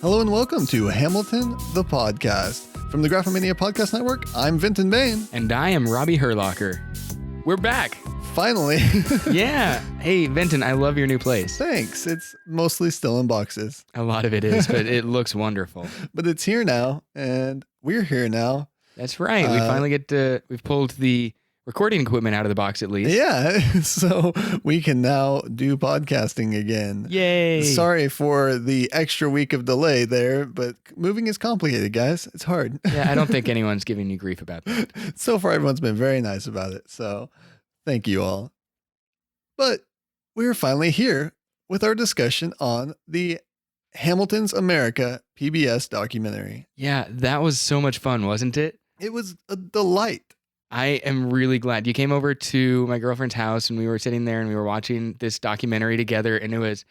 Hello and welcome to Hamilton, the podcast. From the Graphomania Podcast Network, I'm Vinton Bain. And I am Robbie Herlocker. We're back. Finally. Yeah. Hey, Vinton, I love your new place. Thanks. It's mostly still in boxes. A lot of it is, but it looks wonderful. But it's here now, and we're here now. That's right. We finally we've pulled the recording equipment out of the box at least. Yeah, so we can now do podcasting again. Yay. Sorry for the extra week of delay there, but moving is complicated, guys. It's hard. Yeah, I don't think anyone's giving you grief about that. So far, everyone's been very nice about it, so thank you all. But we're finally here with our discussion on the Hamilton's America PBS documentary. Yeah, that was so much fun, wasn't it? It was a delight. I am really glad you came over to my girlfriend's house and we were sitting there and we were watching this documentary together, and it was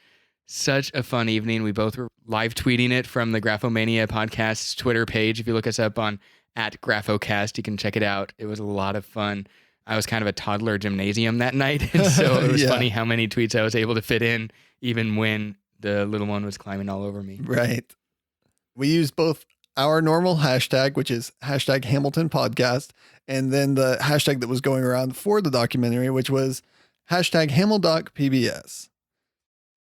such a fun evening. We both were live tweeting it from the Graphomania Podcast's Twitter page. If you look us up on @GraphoCast, you can check it out. It was a lot of fun. I was kind of a toddler gymnasium that night, and so it was funny how many tweets I was able to fit in, even when the little one was climbing all over me. Right. We used both our normal hashtag, which is hashtag Hamilton Podcast, and then the hashtag that was going around for the documentary, which was hashtag HamilDocPBS.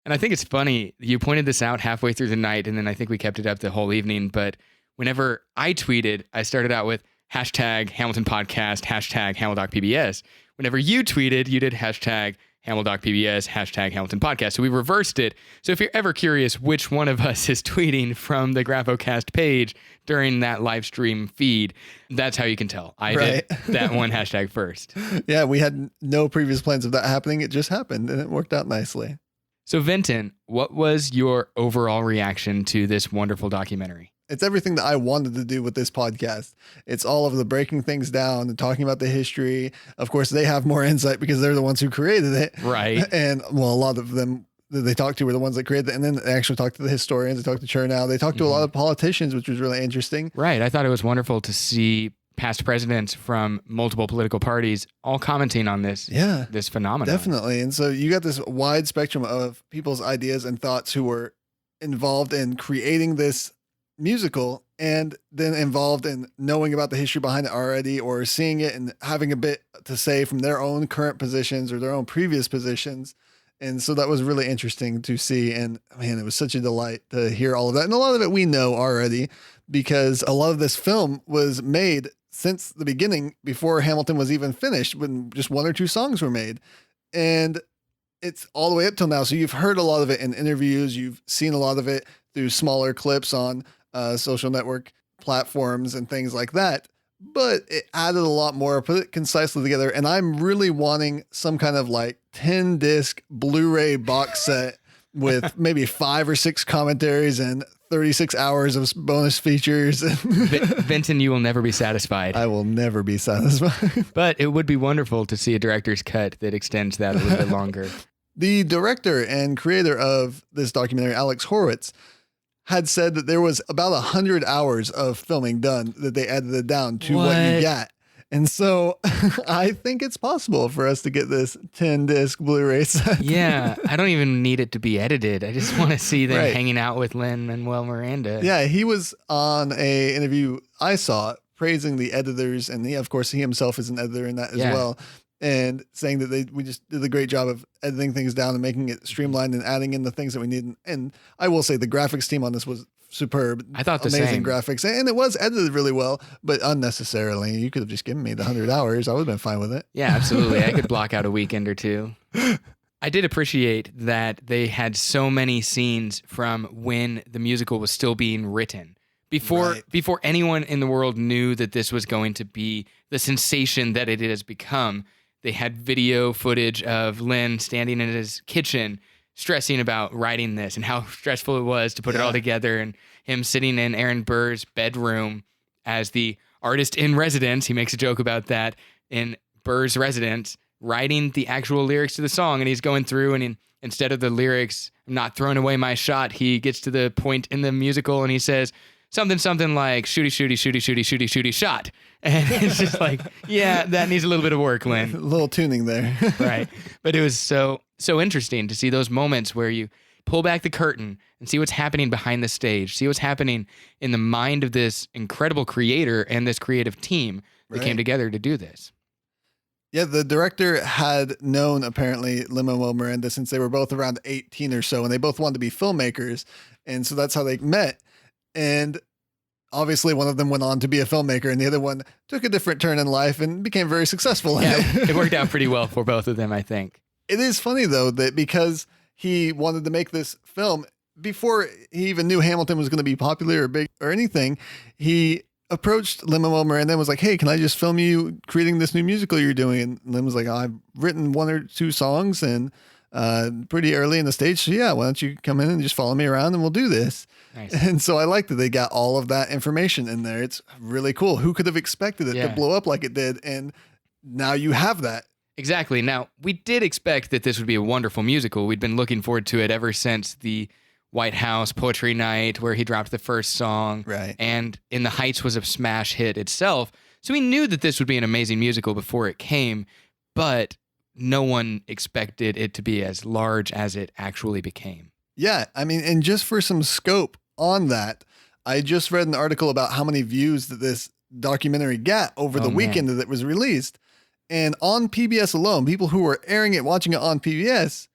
And I think it's funny, you pointed this out halfway through the night, and then I think we kept it up the whole evening, but whenever I tweeted, I started out with hashtag Hamilton Podcast, hashtag HamilDocPBS. Whenever you tweeted, you did hashtag HamilDocPBS, hashtag Hamilton Podcast. So we reversed it. So if you're ever curious which one of us is tweeting from the GraphoCast page during that live stream feed, that's how you can tell. I did that one hashtag first. Yeah, we had no previous plans of that happening. It just happened, and it worked out nicely. So Vinton, what was your overall reaction to this wonderful documentary? It's everything that I wanted to do with this podcast. It's all of the breaking things down and talking about the history. Of course, they have more insight because they're the ones who created it. Right. And well, a lot of them that they talked to were the ones that created it. And then they actually talked to the historians. They talked to Chernow. They talked to a lot of politicians, which was really interesting. Right. I thought it was wonderful to see past presidents from multiple political parties all commenting on this, this phenomenon. Definitely. And so you got this wide spectrum of people's ideas and thoughts who were involved in creating this musical and then involved in knowing about the history behind it already, or seeing it and having a bit to say from their own current positions or their own previous positions. And so that was really interesting to see. And man, it was such a delight to hear all of that. And a lot of it we know already, because a lot of this film was made since the beginning, before Hamilton was even finished, when just one or two songs were made. And it's all the way up till now. So you've heard a lot of it in interviews. You've seen a lot of it through smaller clips on social network platforms and things like that. But it added a lot more, put it concisely together. And I'm really wanting some kind of like 10 disc Blu-ray box set with maybe 5 or 6 commentaries and 36 hours of bonus features. Vinton, you will never be satisfied. I will never be satisfied. But it would be wonderful to see a director's cut that extends that a little bit longer. The director and creator of this documentary, Alex Horowitz, had said that there was about 100 hours of filming done that they edited down to what you got. And so I think it's possible for us to get this 10 disc Blu-ray set. Yeah, I don't even need it to be edited. I just want to see them hanging out with Lin-Manuel Miranda. Yeah, he was on a interview I saw praising the editors, and of course he himself is an editor in that as well. And saying that we just did a great job of editing things down and making it streamlined and adding in the things that we need. And I will say the graphics team on this was superb. I thought the amazing same. Graphics, and it was edited really well, but unnecessarily. You could have just given me the 100 hours. I would have been fine with it. Yeah, absolutely. I could block out a weekend or two. I did appreciate that they had so many scenes from when the musical was still being written. Before anyone in the world knew that this was going to be the sensation that it has become, they had video footage of Lin standing in his kitchen stressing about writing this and how stressful it was to put it all together, and him sitting in Aaron Burr's bedroom as the artist in residence. He makes a joke about that, in Burr's residence, writing the actual lyrics to the song. And he's going through, and instead of the lyrics, "I'm not throwing away my shot," he gets to the point in the musical and he says something like shooty, shooty, shooty, shooty, shooty, shooty, shot. And it's just like, yeah, that needs a little bit of work, Lin. A little tuning there. Right. But it was so interesting to see those moments where you pull back the curtain and see what's happening behind the stage, see what's happening in the mind of this incredible creator and this creative team that came together to do this. Yeah, the director had known, apparently, Lin-Manuel Miranda since they were both around 18 or so, and they both wanted to be filmmakers. And so that's how they met. And obviously one of them went on to be a filmmaker, and the other one took a different turn in life and became very successful. Yeah, it worked out pretty well for both of them, I think. It is funny, though, that because he wanted to make this film, before he even knew Hamilton was going to be popular or big or anything, he approached Lin-Manuel Miranda and was like, hey, can I just film you creating this new musical you're doing? And Lin was like, I've written 1 or 2 songs and pretty early in the stage. So yeah, why don't you come in and just follow me around and we'll do this. Nice. And so I like that they got all of that information in there. It's really cool. Who could have expected it to blow up like it did? And now you have that. Exactly. Now, we did expect that this would be a wonderful musical. We'd been looking forward to it ever since the White House Poetry Night, where he dropped the first song. Right. And In the Heights was a smash hit itself. So we knew that this would be an amazing musical before it came, but no one expected it to be as large as it actually became. Yeah. I mean, and just for some scope on that, I just read an article about how many views that this documentary got over the weekend that it was released. And on PBS alone, people who were airing it, watching it on PBS,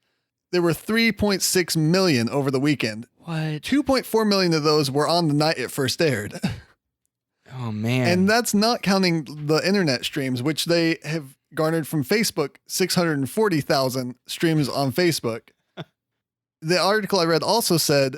there were 3.6 million over the weekend. What? 2.4 million of those were on the night it first aired. Oh, man. And that's not counting the internet streams, which they have garnered from Facebook, 640,000 streams on Facebook. The article I read also said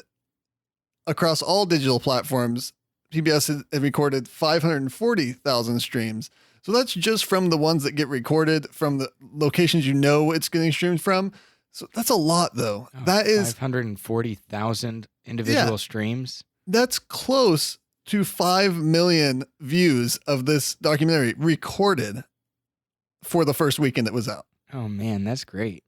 across all digital platforms, PBS had recorded 540,000 streams. So that's just from the ones that get recorded from the locations it's getting streamed from. So that's a lot, though. That is 540,000 individual streams. That's close to 5 million views of this documentary recorded for the first weekend it was out. Oh, man, that's great.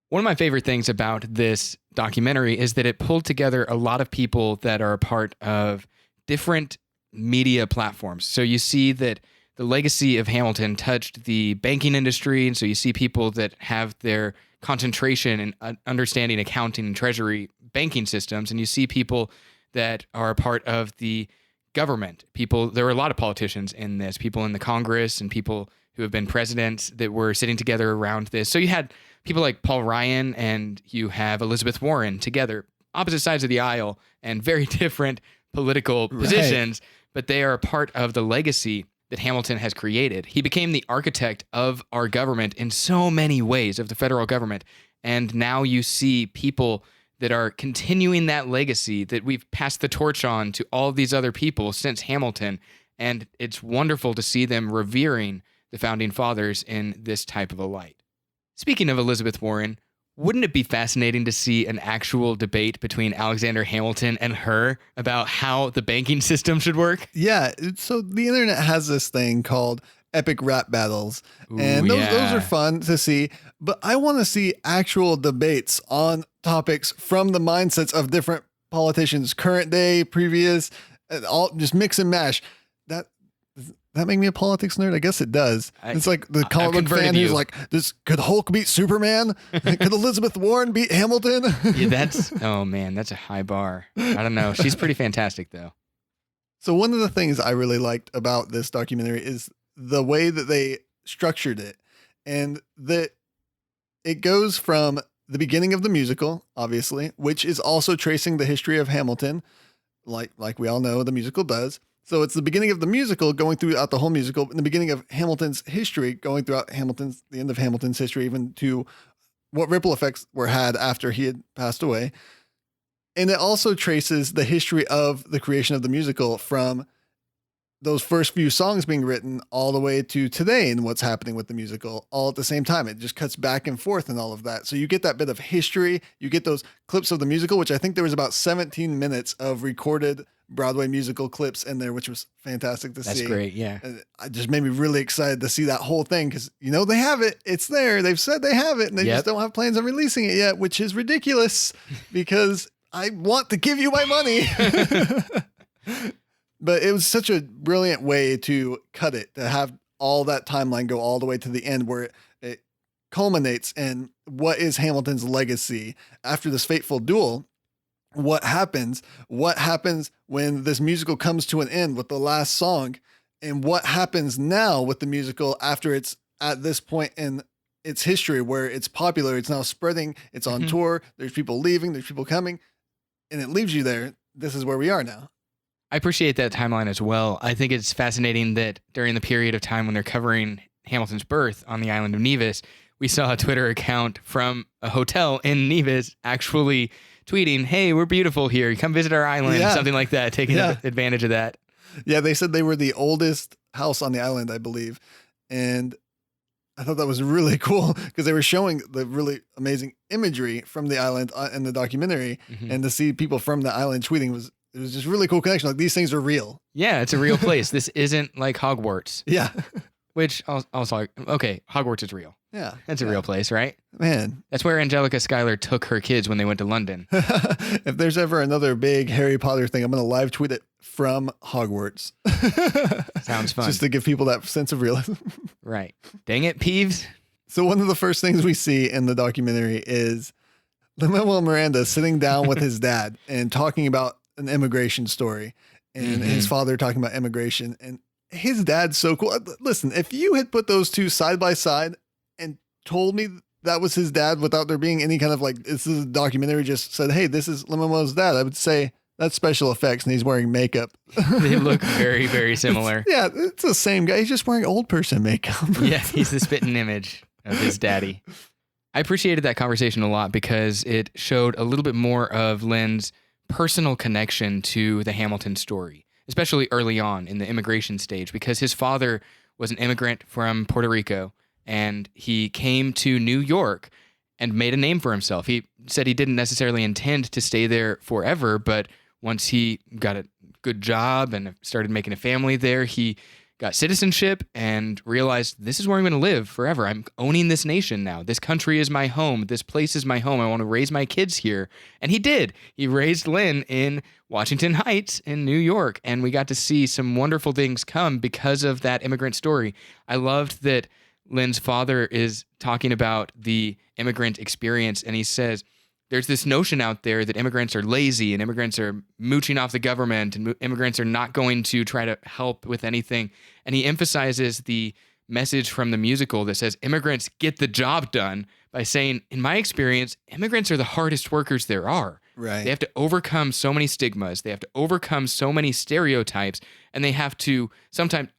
One of my favorite things about this documentary is that it pulled together a lot of people that are a part of different media platforms. So you see that the legacy of Hamilton touched the banking industry. And so you see people that have their concentration in understanding accounting and treasury banking systems. And you see people that are a part of the government. There were a lot of politicians in this, people in the Congress and people who have been presidents that were sitting together around this. So you had people like Paul Ryan and you have Elizabeth Warren together, opposite sides of the aisle and very different political positions, but they are a part of the legacy that Hamilton has created. He became the architect of our government in so many ways, of the federal government. And now you see people that are continuing that legacy that we've passed the torch on to all of these other people since Hamilton. And it's wonderful to see them revering the founding fathers in this type of a light. Speaking of Elizabeth Warren, wouldn't it be fascinating to see an actual debate between Alexander Hamilton and her about how the banking system should work? Yeah. So the internet has this thing called epic rap battles, and those are fun to see. But I want to see actual debates on topics from the mindsets of different politicians, current day, previous, all just mix and mash. That make me a politics nerd? I guess it does. It's like the comic book fan who's like, could Hulk beat Superman? Could Elizabeth Warren beat Hamilton? Oh man, that's a high bar. I don't know. She's pretty fantastic though. So one of the things I really liked about this documentary is the way that they structured it, and that it goes from the beginning of the musical, obviously, which is also tracing the history of Hamilton, like we all know the musical does. So it's the beginning of the musical going throughout the whole musical, and the beginning of Hamilton's history going throughout the end of Hamilton's history, even to what ripple effects were had after he had passed away. And it also traces the history of the creation of the musical from those first few songs being written all the way to today and what's happening with the musical all at the same time. It just cuts back and forth and all of that. So you get that bit of history, you get those clips of the musical, which I think there was about 17 minutes of recorded Broadway musical clips in there, which was fantastic to see. That's great, yeah. And it just made me really excited to see that whole thing because, they have it. It's there. They've said they have it, and they just don't have plans on releasing it yet, which is ridiculous because I want to give you my money. But it was such a brilliant way to cut it, to have all that timeline go all the way to the end where it culminates in what is Hamilton's legacy after this fateful duel. What happens when this musical comes to an end with the last song, and what happens now with the musical after it's at this point in its history where it's popular, it's now spreading, it's on tour, there's people leaving, there's people coming, and it leaves you there. This is where we are now. I appreciate that timeline as well. I think it's fascinating that during the period of time when they're covering Hamilton's birth on the island of Nevis, we saw a Twitter account from a hotel in Nevis actually tweeting, "Hey, we're beautiful here. Come visit our island," something like that, taking advantage of that. Yeah, they said they were the oldest house on the island, I believe. And I thought that was really cool because they were showing the really amazing imagery from the island in the documentary, and to see people from the island tweeting it was just really cool connection. Like, these things are real. Yeah, it's a real place. This isn't like Hogwarts. Yeah. Which also, okay, Hogwarts is real. Yeah. That's a real place, right? Man. That's where Angelica Schuyler took her kids when they went to London. If there's ever another big Harry Potter thing, I'm going to live tweet it from Hogwarts. Sounds fun. Just to give people that sense of realism. Right. Dang it, Peeves. So one of the first things we see in the documentary is Lin-Manuel Miranda sitting down with his dad and talking about an immigration story, and his father talking about immigration, and his dad's so cool. Listen, if you had put those two side by side and told me that was his dad without there being any kind of like, this is a documentary, just said, "Hey, this is Lin-Manuel's dad," I would say that's special effects and he's wearing makeup. They look very, very similar. It's the same guy. He's just wearing old person makeup. Yeah, he's the spitting image of his daddy. I appreciated that conversation a lot because it showed a little bit more of Lynn's personal connection to the Hamilton story, especially early on in the immigration stage, because his father was an immigrant from Puerto Rico, and he came to New York and made a name for himself. He said he didn't necessarily intend to stay there forever, but once he got a good job and started making a family there, he got citizenship and realized, this is where I'm going to live forever. I'm owning this nation now. This country is my home. This place is my home. I want to raise my kids here. And he did. He raised Lynn in Washington Heights in New York. And we got to see some wonderful things come because of that immigrant story. I loved that Lynn's father is talking about the immigrant experience. And he says, there's this notion out there that immigrants are lazy and immigrants are mooching off the government and immigrants are not going to try to help with anything. And he emphasizes the message from the musical that says immigrants get the job done by saying, in my experience, immigrants are the hardest workers there are. Right. They have to overcome so many stigmas. They have to overcome so many stereotypes, and they have to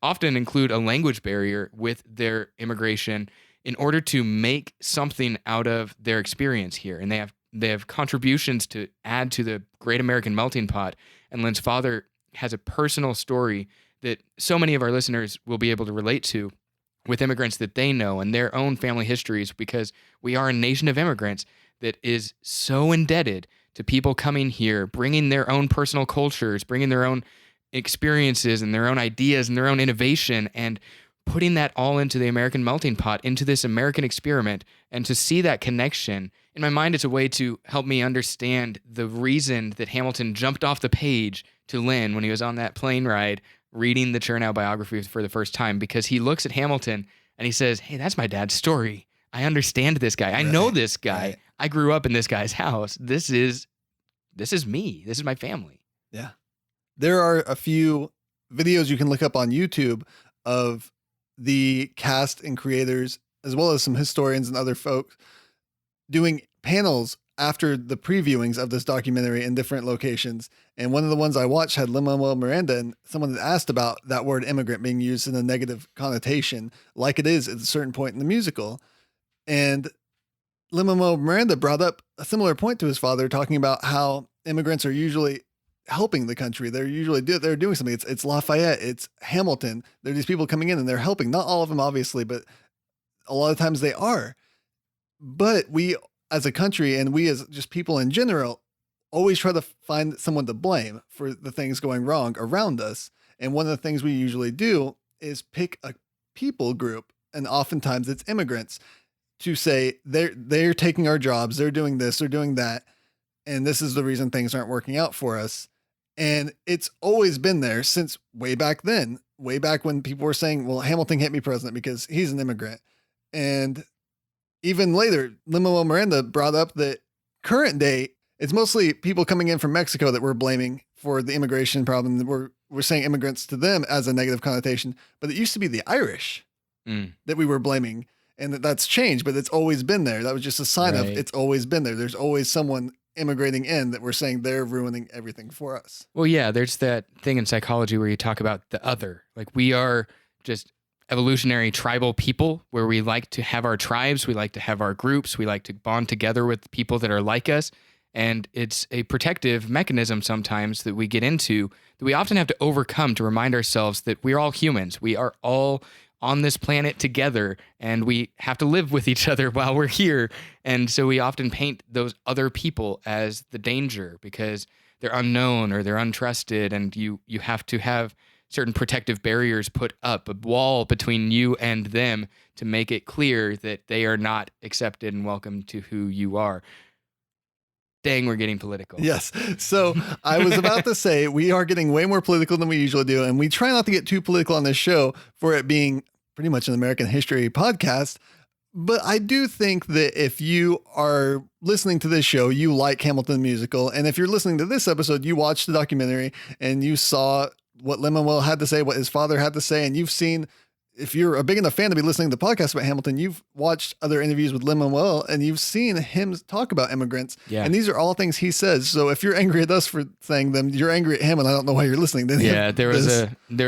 often include a language barrier with their immigration in order to make something out of their experience here. And they have contributions to add to the great American melting pot. And Lynn's father has a personal story that so many of our listeners will be able to relate to with immigrants that they know and their own family histories, because we are a nation of immigrants that is so indebted to people coming here, bringing their own personal cultures, bringing their own experiences and their own ideas and their own innovation, and putting that all into the American melting pot, into this American experiment. And to see that connection, in my mind, it's a way to help me understand the reason that Hamilton jumped off the page to Lynn when he was on that plane ride reading the Chernow biography for the first time, because he looks at Hamilton and he says, hey, that's my dad's story. I understand this guy. I know this guy. Right. I grew up in this guy's house. This is me. This is my family. Yeah. There are a few videos you can look up on YouTube of the cast and creators, as well as some historians and other folks, doing panels after the previewings of this documentary in different locations. And one of the ones I watched had Lin-Manuel Miranda, and someone had asked about that word immigrant being used in a negative connotation, like it is at a certain point in the musical. And Lin-Manuel Miranda brought up a similar point to his father, talking about how immigrants are usually helping the country. They're doing something. It's Lafayette, it's Hamilton. There are these people coming in and they're helping. Not all of them, obviously, but a lot of times they are. But we as a country, and we as just people in general, always try to find someone to blame for the things going wrong around us. And one of the things we usually do is pick a people group, and oftentimes it's immigrants, to say they're taking our jobs, they're doing this, they're doing that, and this is the reason things aren't working out for us. And it's always been there since way back then, way back when people were saying, well, Hamilton can't be president because he's an immigrant. And even later, Lin-Manuel Miranda brought up that current day, it's mostly people coming in from Mexico that we're blaming for the immigration problem. We're saying immigrants to them as a negative connotation, but it used to be the Irish that we were blaming, and that's changed, but it's always been there. That was just a sign of it's always been there. There's always someone immigrating in that we're saying they're ruining everything for us. Well, yeah, there's that thing in psychology where you talk about the other. Like, we are just evolutionary tribal people where we like to have our tribes, we like to have our groups, we like to bond together with people that are like us. And it's a protective mechanism sometimes that we get into that we often have to overcome to remind ourselves that we're all humans. We are all on this planet together, and we have to live with each other while we're here. And so we often paint those other people as the danger because they're unknown or they're untrusted, and you have to have certain protective barriers put up, a wall between you and them to make it clear that they are not accepted and welcome to who you are. Dang, we're getting political. Yes. So I was about to say, we are getting way more political than we usually do. And we try not to get too political on this show for it being pretty much an American history podcast. But I do think that if you are listening to this show, you like Hamilton the musical. And if you're listening to this episode, you watched the documentary and you saw what Lin-Manuel had to say, what his father had to say. And you've seen, if you're a big enough fan to be listening to the podcast about Hamilton, you've watched other interviews with Lin-Manuel and you've seen him talk about immigrants. Yeah. And these are all things he says. So if you're angry at us for saying them, you're angry at him, and I don't know why you're listening to him. Yeah, there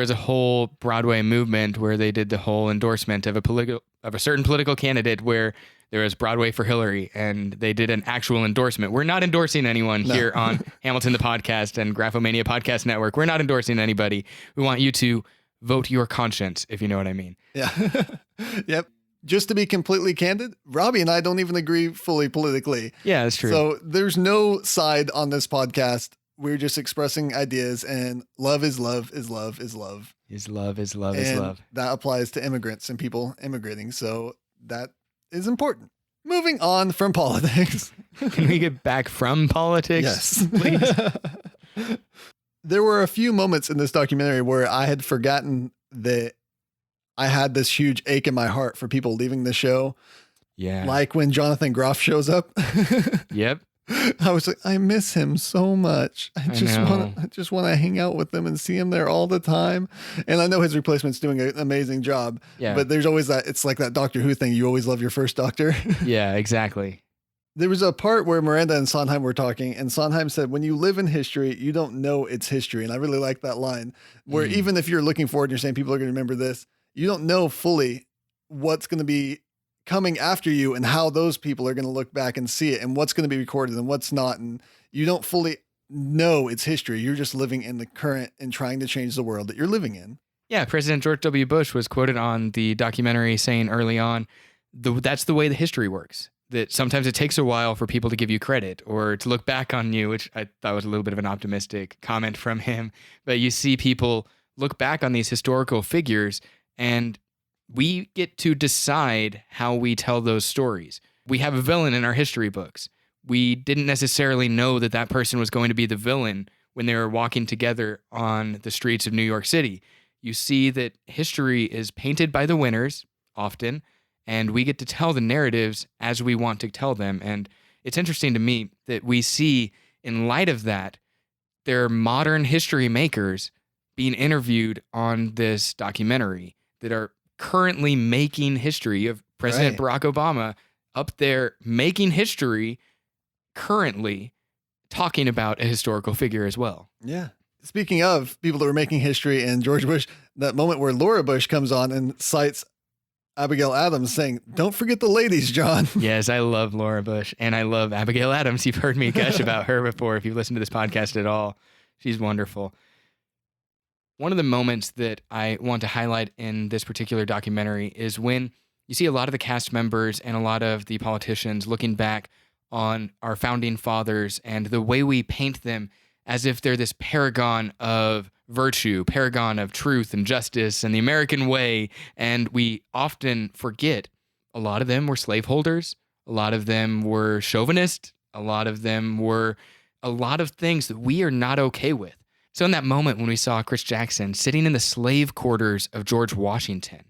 was a whole Broadway movement where they did the whole endorsement of a certain political candidate where there was Broadway for Hillary, and they did an actual endorsement. We're not endorsing anyone here on Hamilton the Podcast and Graphomania Podcast Network. We're not endorsing anybody. We want you to vote your conscience, if you know what I mean. Yeah. Yep. Just to be completely candid, Robbie and I don't even agree fully politically. Yeah, that's true. So there's no side on this podcast. We're just expressing ideas, and love is love is love is love. Is love is love is love. That applies to immigrants and people immigrating. So that is important. Moving on from politics. Can we get back from politics? Yes. Please. There were a few moments in this documentary where I had forgotten that I had this huge ache in my heart for people leaving the show. Yeah. Like when Jonathan Groff shows up. Yep. I was like, I miss him so much. I just want to hang out with him and see him there all the time. And I know his replacement's doing an amazing job. Yeah. But there's always that, it's like that Doctor Who thing. You always love your first Doctor. Yeah, exactly. There was a part where Miranda and Sondheim were talking, and Sondheim said, when you live in history, you don't know it's history. And I really like that line, where even if you're looking forward and you're saying people are going to remember this, you don't know fully what's going to be coming after you and how those people are going to look back and see it and what's going to be recorded and what's not. And you don't fully know it's history. You're just living in the current and trying to change the world that you're living in. Yeah, President George W. Bush was quoted on the documentary saying early on, that's the way the history works. That sometimes it takes a while for people to give you credit or to look back on you, which I thought was a little bit of an optimistic comment from him. But you see people look back on these historical figures, and we get to decide how we tell those stories. We have a villain in our history books. We didn't necessarily know that that person was going to be the villain when they were walking together on the streets of New York City. You see that history is painted by the winners often, and we get to tell the narratives as we want to tell them. And it's interesting to me that we see, in light of that, there are modern history makers being interviewed on this documentary that are currently making history. You have President Barack Obama up there making history currently, talking about a historical figure as well. Yeah. Speaking of people that were making history and George Bush, that moment where Laura Bush comes on and cites Abigail Adams saying, don't forget the ladies, John. Yes, I love Laura Bush and I love Abigail Adams. You've heard me gush about her before if you've listened to this podcast at all. She's wonderful. One of the moments that I want to highlight in this particular documentary is when you see a lot of the cast members and a lot of the politicians looking back on our founding fathers and the way we paint them as if they're this paragon of virtue, paragon of truth and justice and the American way. And we often forget a lot of them were slaveholders. A lot of them were chauvinist. A lot of them were a lot of things that we are not okay with. So in that moment when we saw Chris Jackson sitting in the slave quarters of George Washington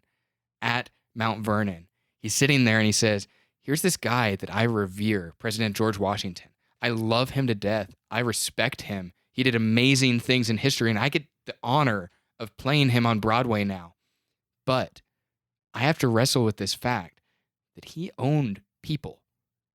at Mount Vernon, he's sitting there and he says, here's this guy that I revere, President George Washington. I love him to death. I respect him. He did amazing things in history, and I get the honor of playing him on Broadway now. But I have to wrestle with this fact that he owned people.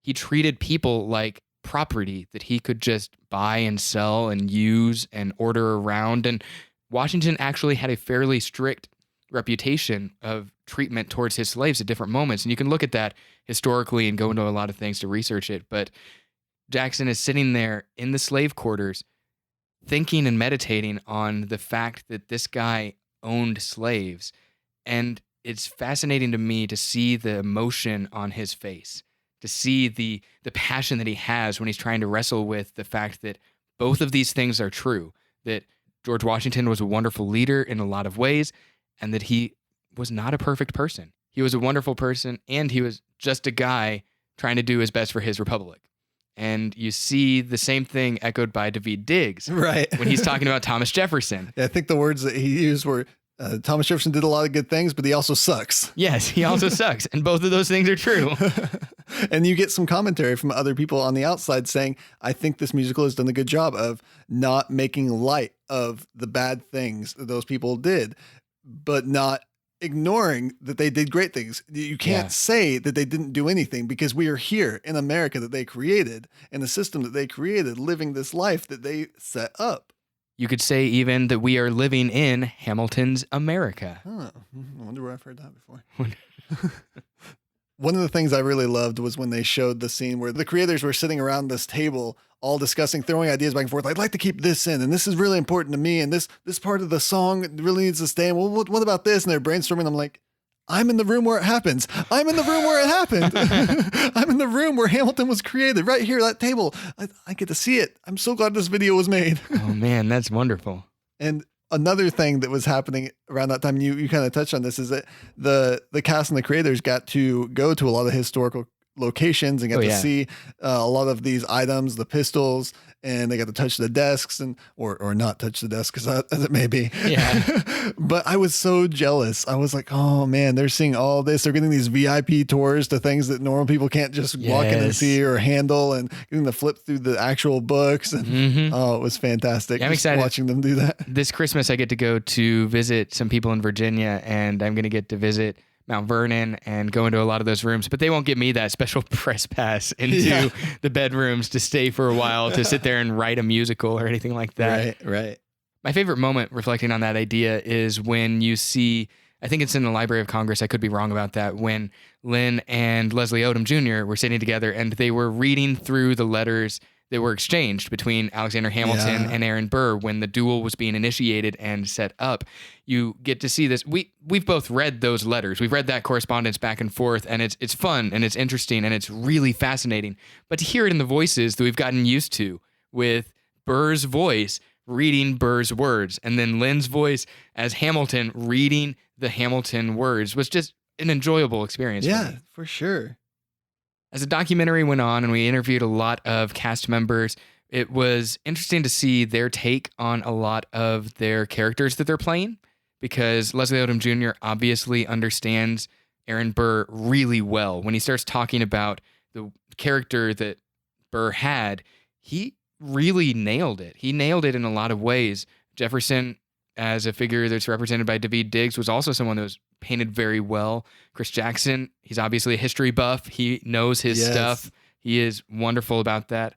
He treated people like property that he could just buy and sell and use and order around. And Washington actually had a fairly strict reputation of treatment towards his slaves at different moments. And you can look at that historically and go into a lot of things to research it. But Jackson is sitting there in the slave quarters thinking and meditating on the fact that this guy owned slaves. And it's fascinating to me to see the emotion on his face, to see the passion that he has when he's trying to wrestle with the fact that both of these things are true, that George Washington was a wonderful leader in a lot of ways, and that he was not a perfect person. He was a wonderful person, and he was just a guy trying to do his best for his republic. And you see the same thing echoed by Daveed Diggs, right, when he's talking about Thomas Jefferson. Yeah, I think the words that he used were, Thomas Jefferson did a lot of good things, but he also sucks. Yes, he also sucks. And both of those things are true. And you get some commentary from other people on the outside saying, I think this musical has done a good job of not making light of the bad things that those people did, but not ignoring that they did great things. You can't say that they didn't do anything, because we are here in America that they created, in the system that they created, living this life that they set up. You could say even that we are living in Hamilton's America. Huh. I wonder where I've heard that before. One of the things I really loved was when they showed the scene where the creators were sitting around this table, all discussing, throwing ideas back and forth. I'd like to keep this in, and this is really important to me, and this part of the song really needs to stay. And well, what about this? And they're brainstorming. I'm like, I'm in the room where it happens. I'm in the room where it happened. I'm in the room where Hamilton was created, right here, that table. I get to see it. I'm so glad this video was made. Oh man, that's wonderful. And another thing that was happening around that time, you kind of touched on this, is that the cast and the creators got to go to a lot of historical locations and got to see a lot of these items, the pistols, and they got to touch the desks and or not touch the desks, as it may be. Yeah. But I was so jealous. I was like, oh man, they're seeing all this. They're getting these VIP tours to things that normal people can't just walk in and see or handle, and getting to flip through the actual books. And oh, it was fantastic. Yeah, I'm excited watching them do that. This Christmas, I get to go to visit some people in Virginia, and I'm going to get to visit Mount Vernon and go into a lot of those rooms, but they won't give me that special press pass into the bedrooms to stay for a while to sit there and write a musical or anything like that. Right. My favorite moment reflecting on that idea is when you see, I think it's in the Library of Congress, I could be wrong about that, when Lynn and Leslie Odom Jr. were sitting together and they were reading through the letters that were exchanged between Alexander Hamilton and Aaron Burr when the duel was being initiated and set up. You get to see this. We've both read those letters. We've read that correspondence back and forth, and it's fun and it's interesting and it's really fascinating. But to hear it in the voices that we've gotten used to, with Burr's voice reading Burr's words and then Lynn's voice as Hamilton reading the Hamilton words, was just an enjoyable experience. Yeah, for sure. As the documentary went on and we interviewed a lot of cast members, it was interesting to see their take on a lot of their characters that they're playing, because Leslie Odom Jr. obviously understands Aaron Burr really well. When he starts talking about the character that Burr had, he really nailed it. He nailed it in a lot of ways. Jefferson, as a figure that's represented by Daveed Diggs, was also someone that was painted very well. Chris Jackson, he's obviously a history buff. He knows his stuff. He is wonderful about that.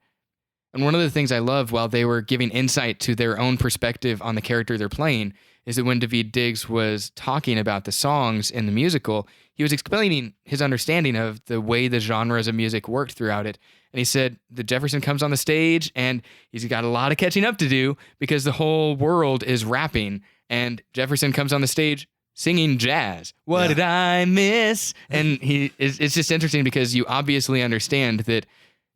And one of the things I love, while they were giving insight to their own perspective on the character they're playing, is that when Daveed Diggs was talking about the songs in the musical, he was explaining his understanding of the way the genres of music worked throughout it. And he said that Jefferson comes on the stage and he's got a lot of catching up to do because the whole world is rapping, and Jefferson comes on the stage singing jazz. What did I miss? And it's just interesting because you obviously understand that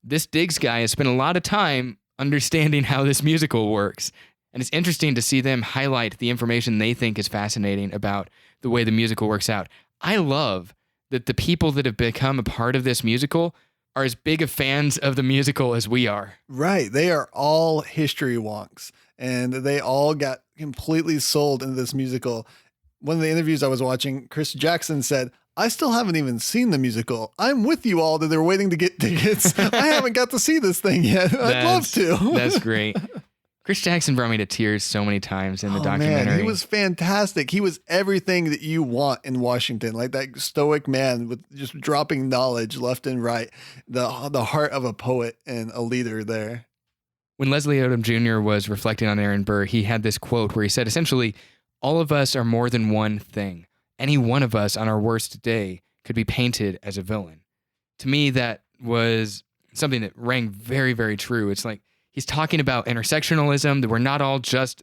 this Diggs guy has spent a lot of time understanding how this musical works. And it's interesting to see them highlight the information they think is fascinating about the way the musical works out. I love that the people that have become a part of this musical are as big of fans of the musical as we are. Right. They are all history wonks, and they all got completely sold into this musical. One of the interviews I was watching, Chris Jackson said, I still haven't even seen the musical. I'm with you all that they're waiting to get tickets. I haven't got to see this thing yet. I'd love to. That's great. Chris Jackson brought me to tears so many times in the documentary. Man, he was fantastic. He was everything that you want in Washington, like that stoic man with just dropping knowledge left and right, the heart of a poet and a leader there. When Leslie Odom Jr. was reflecting on Aaron Burr, he had this quote where he said, essentially, all of us are more than one thing. Any one of us on our worst day could be painted as a villain. To me, that was something that rang very, very true. It's like, he's talking about intersectionalism, that we're not all just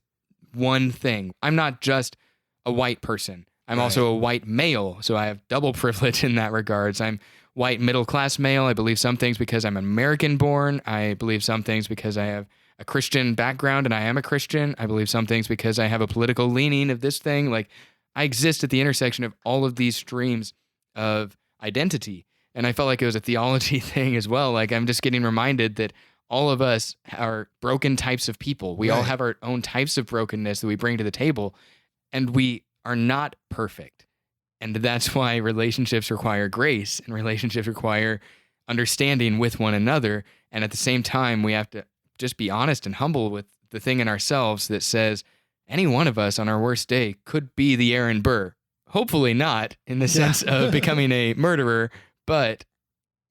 one thing. I'm not just a white person. I'm also a white male, so I have double privilege in that regards. I'm white middle-class male. I believe some things because I'm American-born. I believe some things because I have a Christian background, and I am a Christian. I believe some things because I have a political leaning of this thing. Like, I exist at the intersection of all of these streams of identity, and I felt like it was a theology thing as well. Like, I'm just getting reminded that all of us are broken types of people. We all have our own types of brokenness that we bring to the table, and we are not perfect. And that's why relationships require grace, and relationships require understanding with one another. And at the same time, we have to just be honest and humble with the thing in ourselves that says any one of us on our worst day could be the Aaron Burr. Hopefully not in the sense of becoming a murderer, but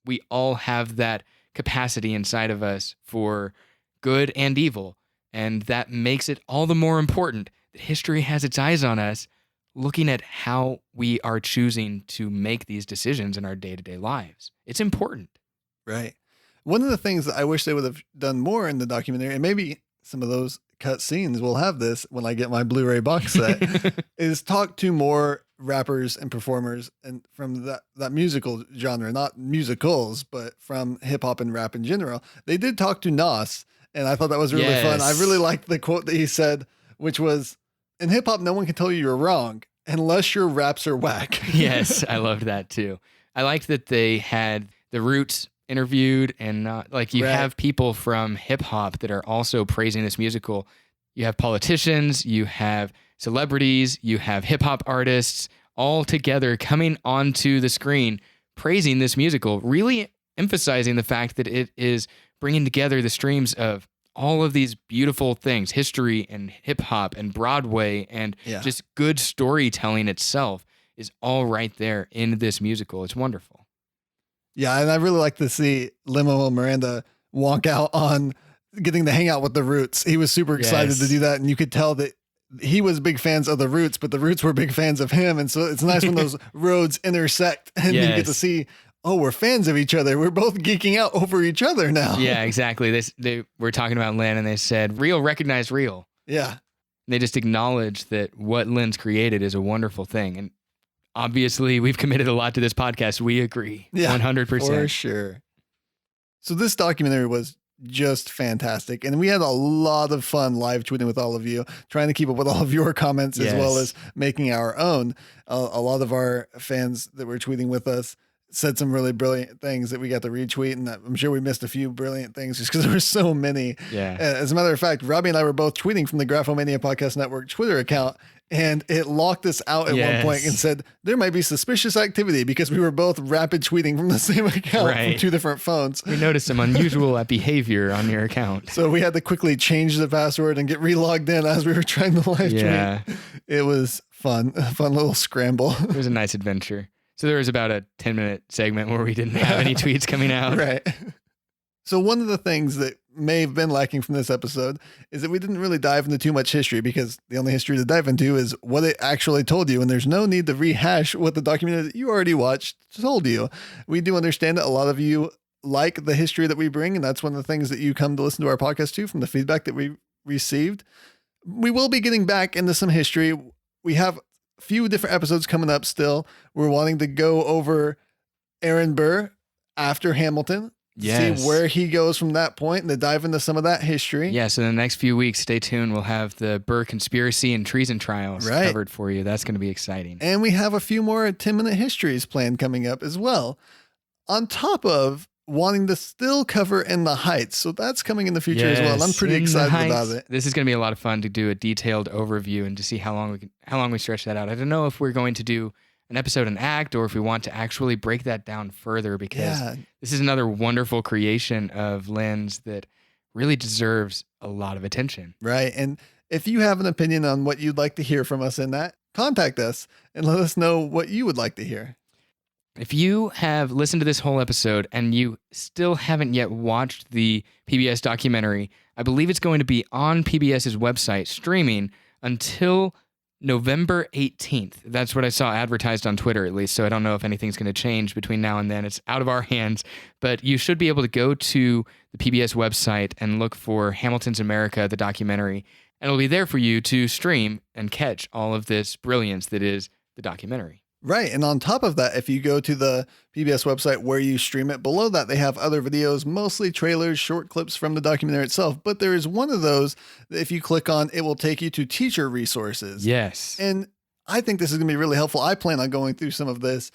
we all have that capacity inside of us for good and evil. And that makes it all the more important that history has its eyes on us, looking at how we are choosing to make these decisions in our day-to-day lives. It's important. Right. One of the things that I wish they would have done more in the documentary, and maybe some of those cut scenes will have this when I get my Blu-ray box set, is talk to more rappers and performers and from that musical genre, not musicals, but from hip hop and rap in general. They did talk to Nas, and I thought that was really fun. I really liked the quote that he said, which was, in hip hop, no one can tell you you're wrong unless your raps are whack. Yes, I loved that too. I liked that they had the Roots interviewed, and not like you have people from hip hop that are also praising this musical. You have politicians, you have celebrities, you have hip hop artists all together coming onto the screen praising this musical, really emphasizing the fact that it is bringing together the streams of all of these beautiful things, history and hip hop and Broadway and just good storytelling itself is all right there in this musical. It's wonderful. Yeah, and I really like to see Lin-Manuel Miranda walk out on getting to hang out with the Roots. He was super excited to do that, and you could tell that he was big fans of the Roots, but the Roots were big fans of him, and so it's nice when those roads intersect, and you get to see, oh, we're fans of each other. We're both geeking out over each other now. Yeah, exactly. They were talking about Lin, and they said, real recognize real. Yeah. And they just acknowledge that what Lin's created is a wonderful thing, and obviously, we've committed a lot to this podcast. We agree. 100%. For sure. So this documentary was just fantastic. And we had a lot of fun live tweeting with all of you, trying to keep up with all of your comments as well as making our own. A lot of our fans that were tweeting with us said some really brilliant things that we got to retweet. And I'm sure we missed a few brilliant things just because there were so many. Yeah. As a matter of fact, Robbie and I were both tweeting from the Graphomania Podcast Network Twitter account, and it locked us out at one point and said there might be suspicious activity because we were both rapid tweeting from the same account from two different phones. We noticed some unusual behavior on your account. So we had to quickly change the password and get relogged in as we were trying to live tweet. It was fun. A fun little scramble. It was a nice adventure. So there was about a 10-minute segment where we didn't have any tweets coming out. Right. So one of the things that may have been lacking from this episode is that we didn't really dive into too much history, because the only history to dive into is what it actually told you. And there's no need to rehash what the documentary that you already watched told you. We do understand that a lot of you like the history that we bring, and that's one of the things that you come to listen to our podcast to from the feedback that we received. We will be getting back into some history. We have a few different episodes coming up still. We're wanting to go over Aaron Burr after Hamilton. See where he goes from that point and to dive into some of that history. Yeah, so in the next few weeks, stay tuned. We'll have the Burr conspiracy and treason trials covered for you. That's going to be exciting. And we have a few more 10-minute histories planned coming up as well, on top of wanting to still cover In the Heights. So that's coming in the future as well. And I'm pretty excited about it. This is going to be a lot of fun to do a detailed overview and to see how long we stretch that out. I don't know if we're going to do an episode an act, or if we want to actually break that down further, because Yeah. this is another wonderful creation of Lynn's that really deserves a lot of attention. Right. And if you have an opinion on what you'd like to hear from us in that, contact us and let us know what you would like to hear. If you have listened to this whole episode and you still haven't yet watched the PBS documentary, I believe it's going to be on PBS's website streaming until November 18th. That's what I saw advertised on Twitter, at least. So I don't know if anything's going to change between now and then. It's out of our hands, but you should be able to go to the PBS website and look for Hamilton's America, the documentary, and it'll be there for you to stream and catch all of this brilliance that is the documentary. Right. And on top of that, if you go to the PBS website where you stream it, below that, they have other videos, mostly trailers, short clips from the documentary itself. But there is one of those that if you click on, it will take you to teacher resources. Yes. And I think this is going to be really helpful. I plan on going through some of this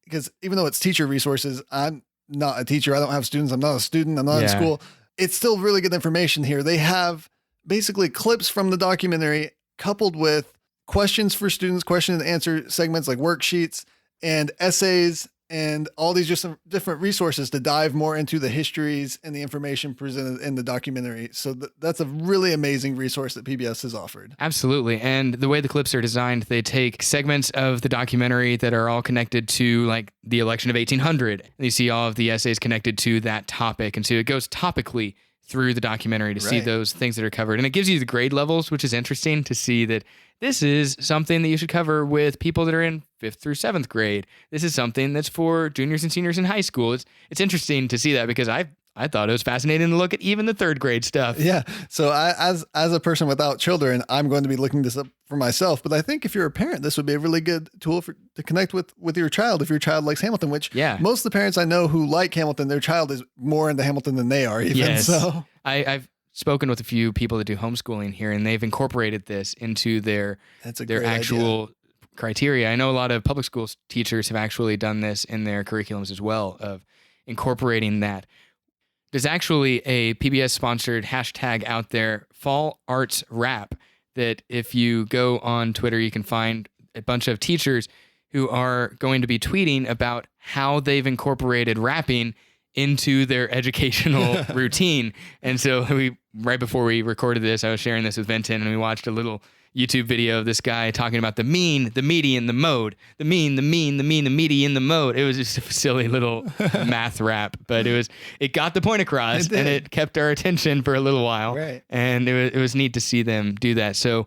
because even though it's teacher resources, I'm not a teacher. I don't have students. I'm not a student. I'm not in school. It's still really good information here. They have basically clips from the documentary coupled with questions for students, question and answer segments like worksheets and essays and all these just different resources to dive more into the histories and the information presented in the documentary. So that's a really amazing resource that PBS has offered. Absolutely. And the way the clips are designed, they take segments of the documentary that are all connected to like the election of 1800. And you see all of the essays connected to that topic. And so it goes topically through the documentary to see those things that are covered. And it gives you the grade levels, which is interesting to see that this is something that you should cover with people that are in 5th through 7th grade. This is something that's for juniors and seniors in high school. It's interesting to see that because I thought it was fascinating to look at even the 3rd grade stuff. Yeah. So as a person without children, I'm going to be looking this up for myself. But I think if you're a parent, this would be a really good tool to connect with your child if your child likes Hamilton, which most of the parents I know who like Hamilton, their child is more into Hamilton than they are even. Yes. So I've spoken with a few people that do homeschooling here, and they've incorporated this into their actual criteria. I know a lot of public school teachers have actually done this in their curriculums as well, of incorporating that. There's actually a PBS-sponsored hashtag out there, Fall Arts Rap, that if you go on Twitter, you can find a bunch of teachers who are going to be tweeting about how they've incorporated rapping into their educational routine. And so right before we recorded this, I was sharing this with Vinton, and we watched a little YouTube video of this guy talking about the mean, the meaty, and the mode. The mean, the meaty, and the mode. It was just a silly little math rap, but it got the point across, and it kept our attention for a little while. Right. And it was neat to see them do that. So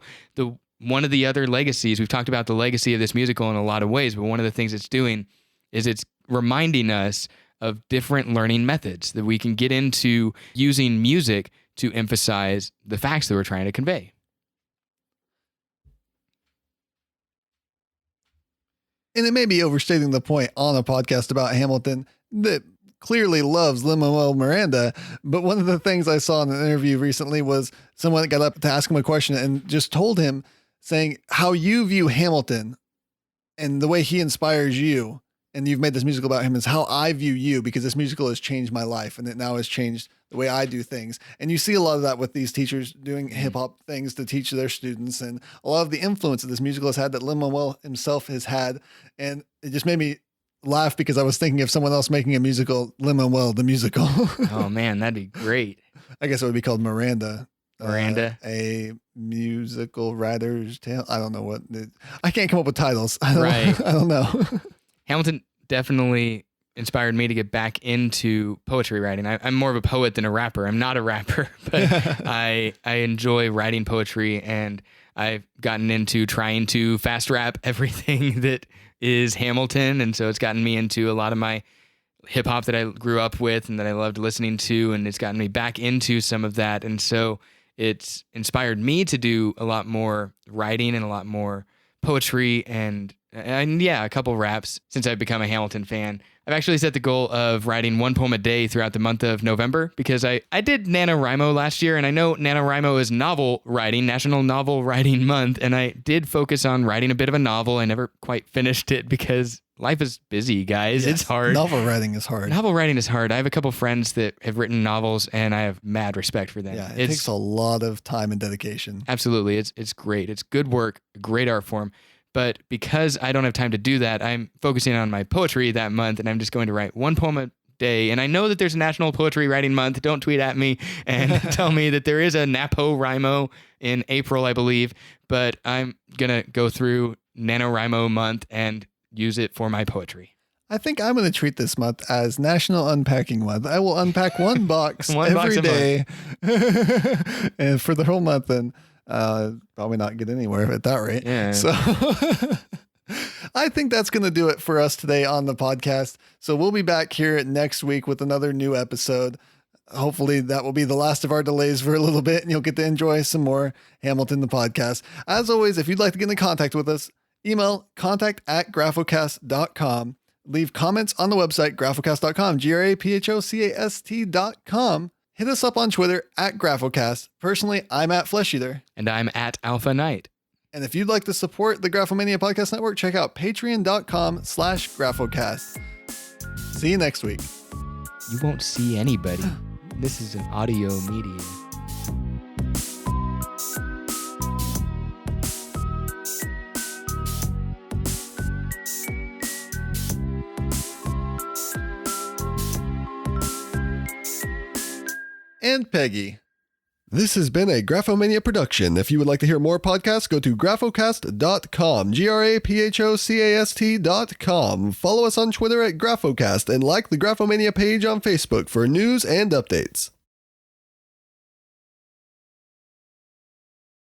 one of the other legacies, we've talked about the legacy of this musical in a lot of ways, but one of the things it's doing is it's reminding us of different learning methods that we can get into using music to emphasize the facts that we're trying to convey. And it may be overstating the point on a podcast about Hamilton that clearly loves Lin-Manuel Miranda, but one of the things I saw in an interview recently was someone got up to ask him a question and just told him, saying how you view Hamilton and the way he inspires you, and you've made this musical about him, is how I view you, because this musical has changed my life and it now has changed the way I do things. And you see a lot of that with these teachers doing hip hop things to teach their students, and a lot of the influence that this musical has had that Lin-Manuel himself has had. And it just made me laugh because I was thinking of someone else making a musical, Lin-Manuel the musical. Oh man, that'd be great. I guess it would be called Miranda. A musical writer's tale. I don't know what. I can't come up with titles. I don't know. Hamilton definitely inspired me to get back into poetry writing. I'm more of a poet than a rapper. I'm not a rapper, but I enjoy writing poetry, and I've gotten into trying to fast rap everything that is Hamilton. And so it's gotten me into a lot of my hip hop that I grew up with and that I loved listening to. And it's gotten me back into some of that. And so it's inspired me to do a lot more writing and a lot more poetry and a couple raps since I've become a Hamilton fan. I've actually set the goal of writing one poem a day throughout the month of November, because I did NaNoWriMo last year, and I know NaNoWriMo is novel writing, National Novel Writing Month, and I did focus on writing a bit of a novel. I never quite finished it because life is busy, guys. Yes, it's hard. Novel writing is hard. Novel writing is hard. I have a couple friends that have written novels, and I have mad respect for them. Yeah, it takes a lot of time and dedication. Absolutely. It's great. It's good work, a great art form. But because I don't have time to do that, I'm focusing on my poetry that month, and I'm just going to write one poem a day. And I know that there's a National Poetry Writing Month. Don't tweet at me and tell me that there is a NaPoWriMo in April, I believe. But I'm going to go through NaNoWriMo month and use it for my poetry. I think I'm going to treat this month as National Unpacking Month. I will unpack one box One every box a day and for the whole month, and probably not get anywhere at that rate. Yeah. So I think that's going to do it for us today on the podcast. So we'll be back here next week with another new episode. Hopefully that will be the last of our delays for a little bit, and you'll get to enjoy some more Hamilton the podcast. As always, if you'd like to get in contact with us, email contact@graphocast.com. Leave comments on the website, graphocast.com, graphocast.com. Hit us up on Twitter @Graphocast. Personally, I'm @FleshEater. And I'm @Alpha Knight. And if you'd like to support the Graphomania Podcast Network, check out patreon.com/Graphocast. See you next week. You won't see anybody. This is an audio media. And Peggy. This has been a Graphomania production. If you would like to hear more podcasts, go to graphocast.com, graphocast.com. Follow us on Twitter @Graphocast and like the Graphomania page on Facebook for news and updates.